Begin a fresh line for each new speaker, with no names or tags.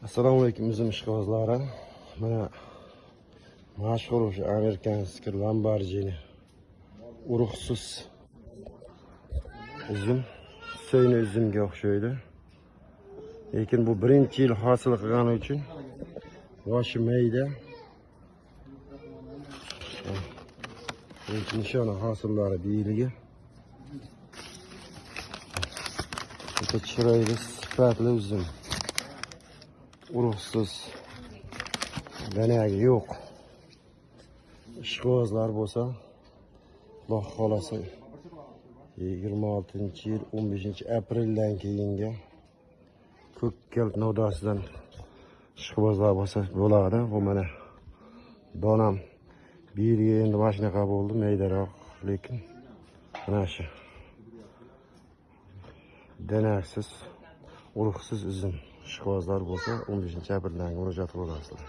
Assalomu alaykum uzum ishqibozlari. Mana mashhur o'sha amerikanskiy Lamborghini urug'siz uzum, so'yni uzumga o'xshaydi. Lekin bu birinchi yil hosil qilgani uchun boshi mayda. Birinchi nishona hosillari deyilgan. Bu chiroyli sifatli uzum. Urug'siz, danagi yo'q. Ishqibozlar bo'lsa, Xudo xolasa 26-yil 15-apreldan keyingi ko'kkal nodasidan ishqibozlar bo'lsa bo'ladi. Bu mana donam bir yilga endi mana shunaqa bo'ldi, maydaroq, lekin mana shu danaksiz, urug'siz uzum ishqibozlar bo'lsa 15-apreldan murojaat qilasizlar.